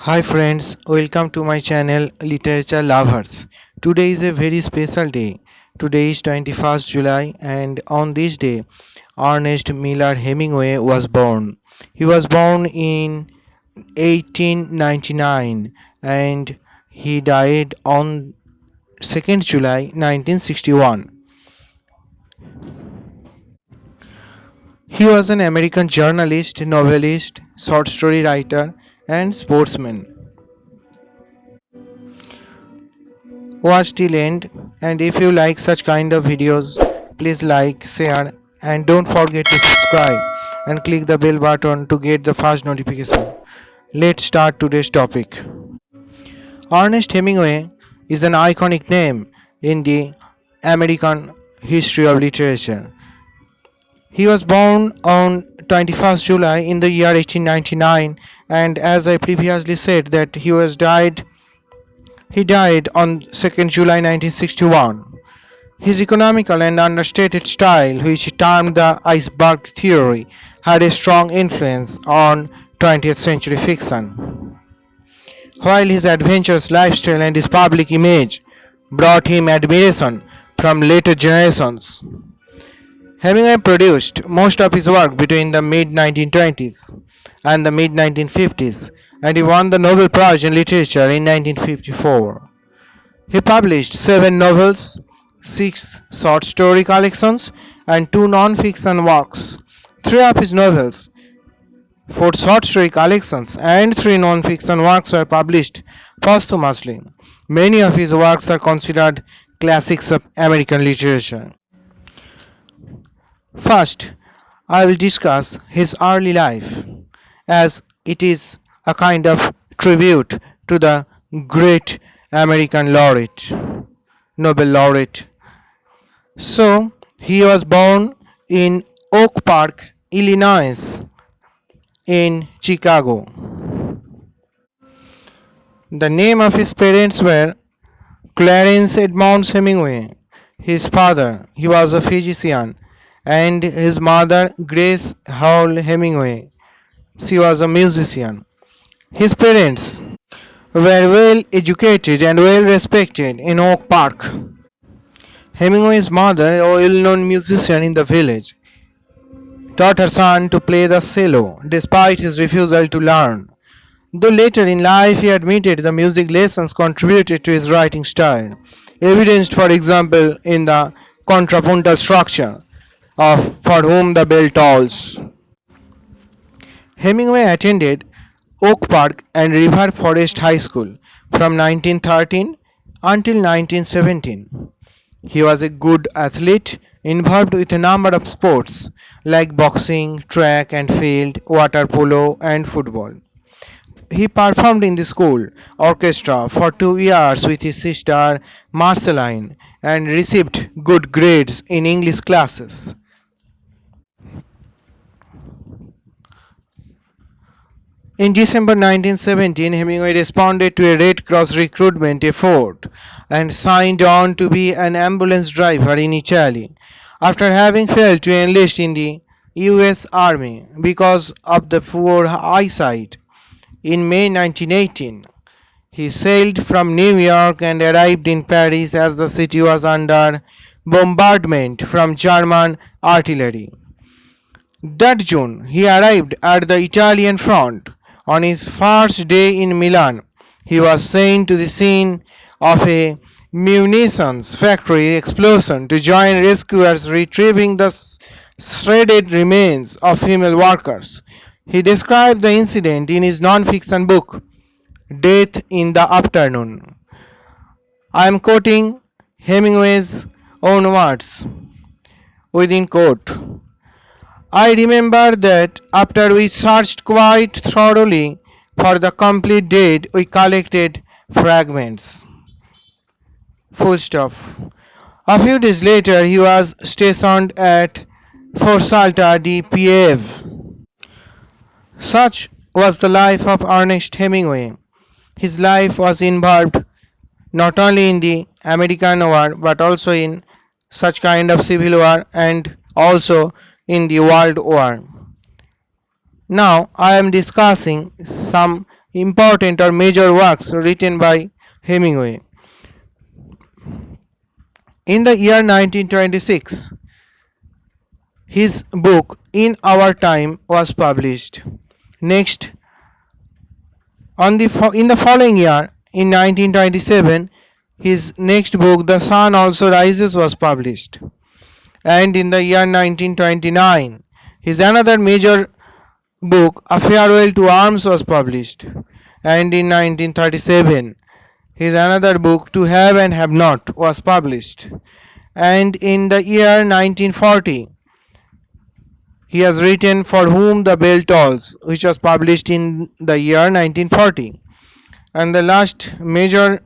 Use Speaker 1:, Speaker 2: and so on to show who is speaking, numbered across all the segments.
Speaker 1: Hi friends, welcome to my channel Literature Lovers. Today is a very special day. Today is 21st July and on this day Ernest Miller Hemingway was born. He was born in 1899 and he died on 2nd July 1961. He was an American journalist, novelist, short story writer and sportsman. Watch till end, and if you like such kind of videos, please like, share, and don't forget to subscribe and click the bell button to get the first notification. Let's start today's topic. Ernest Hemingway is an iconic name in the American history of literature. He was born on 21st July in the year 1899, and as I previously said that he died on 2nd July 1961. His economical and understated style, which he termed the iceberg theory, had a strong influence on 20th century fiction, while his adventurous lifestyle and his public image brought him admiration from later generations. Hemingway produced most of his work between the mid 1920s and the mid 1950s, and he won the Nobel Prize in Literature in 1954. He published seven novels, six short story collections, and two non fiction works. Three of his novels, four short story collections, and three non fiction works were published posthumously. Many of his works are considered classics of American literature. First, I will discuss his early life, as it is a kind of tribute to the great American laureate, Nobel laureate. So, he was born in Oak Park, Illinois, in Chicago. The name of his parents were Clarence Edmonds Hemingway. His father, he was a physician, and his mother, Grace Howell Hemingway. She was a musician. His parents were well educated and well respected in Oak Park. Hemingway's mother, a well known musician in the village, taught her son to play the cello despite his refusal to learn. Though later in life he admitted the music lessons contributed to his writing style, evidenced, for example, in the contrapuntal structure of For Whom the Bell Tolls. Hemingway attended Oak Park and River Forest High School from 1913 until 1917. He was a good athlete involved with a number of sports like boxing, track and field, water polo, and football. He performed in the school orchestra for 2 years with his sister Marceline and received good grades in English classes. In December 1917, Hemingway responded to a Red Cross recruitment effort and signed on to be an ambulance driver in Italy after having failed to enlist in the US Army because of the poor eyesight. In May 1918, he sailed from New York and arrived in Paris as the city was under bombardment from German artillery. That June, he arrived at the Italian front. On his first day in Milan, he was sent to the scene of a munitions factory explosion to join rescuers retrieving the shredded remains of female workers. He described the incident in his non-fiction book, Death in the Afternoon. I am quoting Hemingway's own words within quote. I remember that after we searched quite thoroughly for the complete dead, we collected fragments. Full stop. A few days later, he was stationed at Fort Salta de Pieve. Such was the life of Ernest Hemingway. His life was involved not only in the American war but also in such kind of civil war and also in the world war. Now I am discussing some important or major works written by Hemingway. In the year 1926, his book In Our Time was published. Next, in the following year, in 1927, his next book, The Sun Also Rises, was published. And in the year 1929, his another major book, A Farewell to Arms, was published. And in 1937, his another book, To Have and Have Not, was published. And in the year 1940, he has written For Whom the Bell Tolls, which was published in the year 1940. And the last major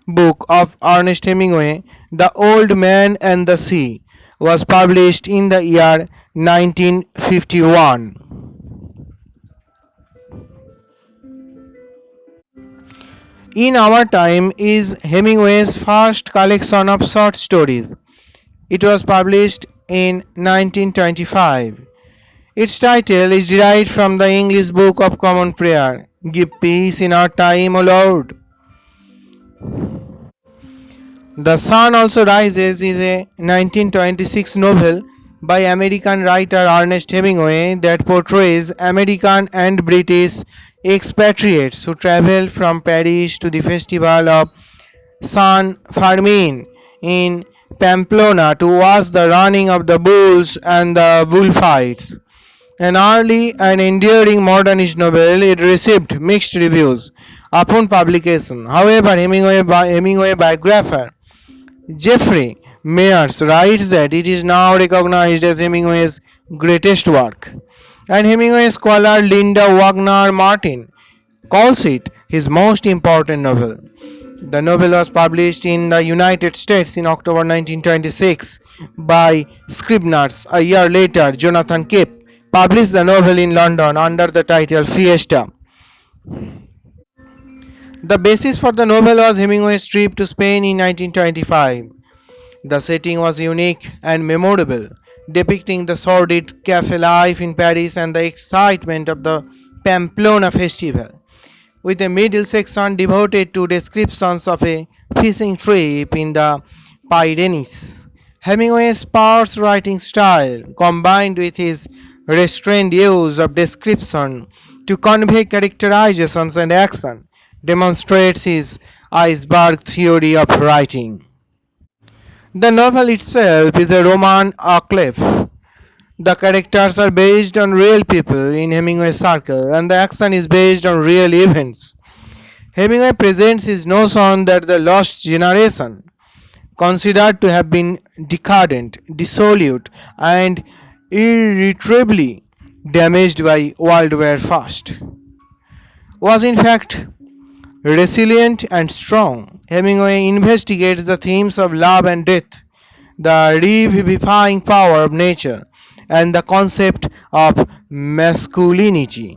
Speaker 1: book of Ernest Hemingway, The Old Man and the Sea, was published in the year 1951. In Our Time is Hemingway's first collection of short stories. It was published in 1925. Its title is derived from the English Book of Common Prayer, Give peace in our time, O Lord. The Sun Also Rises is a 1926 novel by American writer Ernest Hemingway that portrays American and British expatriates who travel from Paris to the festival of San Fermin in Pamplona to watch the running of the bulls and the bullfights. An early and enduring modernist novel, it received mixed reviews upon publication. However, Hemingway biographer Jeffrey Mayers writes that it is now recognized as Hemingway's greatest work, and Hemingway scholar Linda Wagner Martin calls it his most important novel. The novel was published in the United States in October 1926 by Scribners. A year later, Jonathan Cape published the novel in London under the title Fiesta. The basis for the novel was Hemingway's trip to Spain in 1925. The setting was unique and memorable, depicting the sordid cafe life in Paris and the excitement of the Pamplona festival, with a middle section devoted to descriptions of a fishing trip in the Pyrenees. Hemingway's sparse writing style, combined with his restrained use of description to convey characterizations and action, demonstrates his iceberg theory of writing. The novel itself is a roman à clef. The characters are based on real people in Hemingway's circle, and the action is based on real events. Hemingway presents his notion that the lost generation, considered to have been decadent, dissolute, and irretrievably damaged by World War I, was in fact resilient and strong. Hemingway investigates the themes of love and death, the revivifying power of nature, and the concept of masculinity.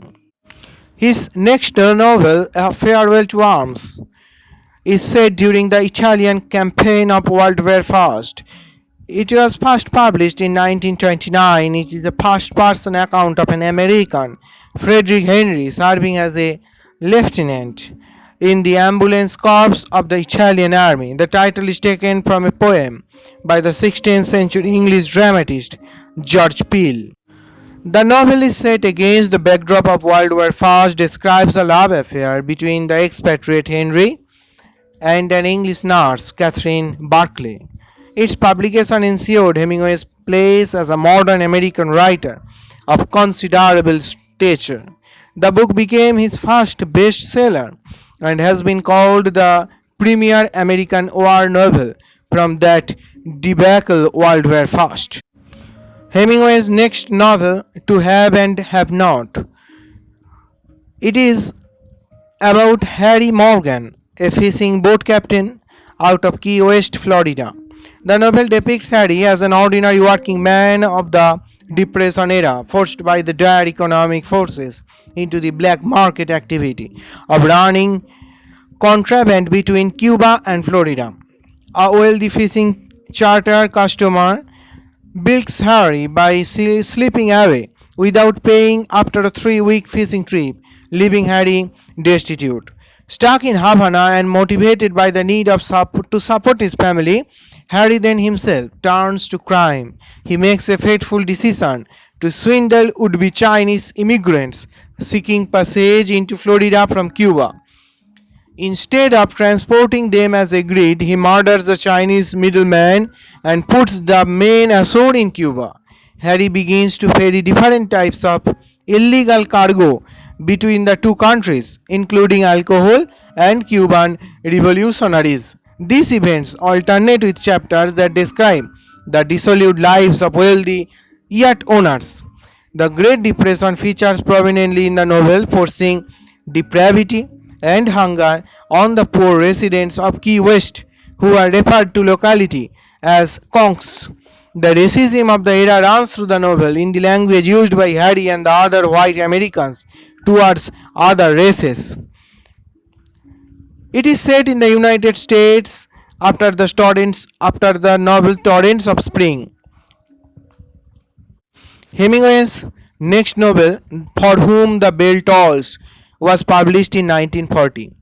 Speaker 1: His next novel, A Farewell to Arms, is set during the Italian campaign of World War I. It was first published in 1929. It is a first person account of an American, Frederick Henry, serving as a lieutenant in the ambulance corps of the Italian army. The title is taken from a poem by the 16th century English dramatist George Peele. The novel is set against the backdrop of World War I, describes a love affair between the expatriate Henry and an English nurse, Catherine Barclay. Its publication ensured Hemingway's place as a modern American writer of considerable stature. The book became his first bestseller and has been called the premier American war novel from that debacle World War I. Hemingway's next novel, To Have and Have Not. It is about Harry Morgan, a fishing boat captain out of Key West, Florida. The novel depicts Harry as an ordinary working man of the Depression era, forced by the dire economic forces into the black market activity of running contraband between Cuba and Florida. A wealthy fishing charter customer bilks Harry by slipping away without paying after a 3-week fishing trip, leaving Harry destitute. Stuck in Havana and motivated by the need of to support his family, Harry then himself turns to crime. He makes a fateful decision to swindle would-be Chinese immigrants seeking passage into Florida from Cuba. Instead of transporting them as agreed, he murders the Chinese middleman and puts the main assault in Cuba. Harry begins to ferry different types of illegal cargo between the two countries, including alcohol and Cuban revolutionaries. These events alternate with chapters that describe the dissolute lives of wealthy yacht owners. The Great Depression features prominently in the novel, forcing depravity and hunger on the poor residents of Key West, who are referred to locally as conks. The racism of the era runs through the novel in the language used by Harry and the other white Americans towards other races. It is set in the United States after the novel Torrents of Spring. Hemingway's next novel, For Whom the Bell Tolls, was published in 1940.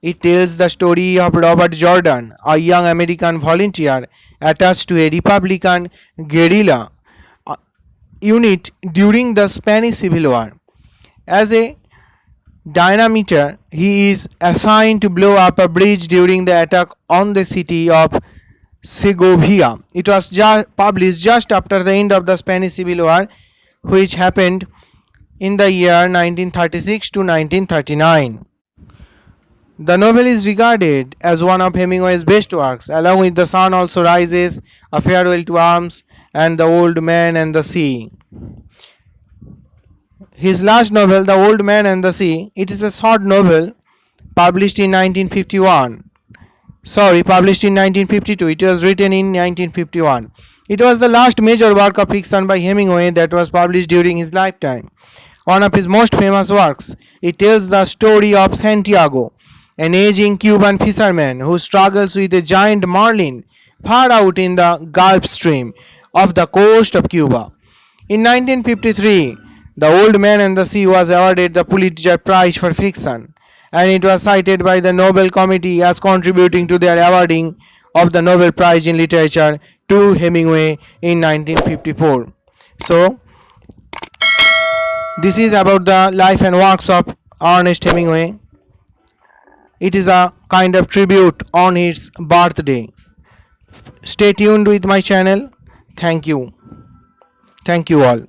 Speaker 1: It tells the story of Robert Jordan, a young American volunteer attached to a Republican guerrilla unit during the Spanish Civil War. As a dynamiter, he is assigned to blow up a bridge during the attack on the city of Segovia. It was published just after the end of the Spanish Civil War, which happened in the year 1936 to 1939. The novel is regarded as one of Hemingway's best works, along with The Sun Also Rises, A Farewell to Arms, and The Old Man and the Sea. His last novel, The Old Man and the Sea, it is a short novel published in 1951. Published in 1952. It was written in 1951. It was the last major work of fiction by Hemingway that was published during his lifetime. One of his most famous works, it tells the story of Santiago, an aging Cuban fisherman who struggles with a giant marlin far out in the Gulf Stream off the coast of Cuba. In 1953, The Old Man and the Sea was awarded the Pulitzer Prize for Fiction, and it was cited by the Nobel Committee as contributing to their awarding of the Nobel Prize in Literature to Hemingway in 1954. So, this is about the life and works of Ernest Hemingway. It is a kind of tribute on his birthday. Stay tuned with my channel. Thank you. Thank you all.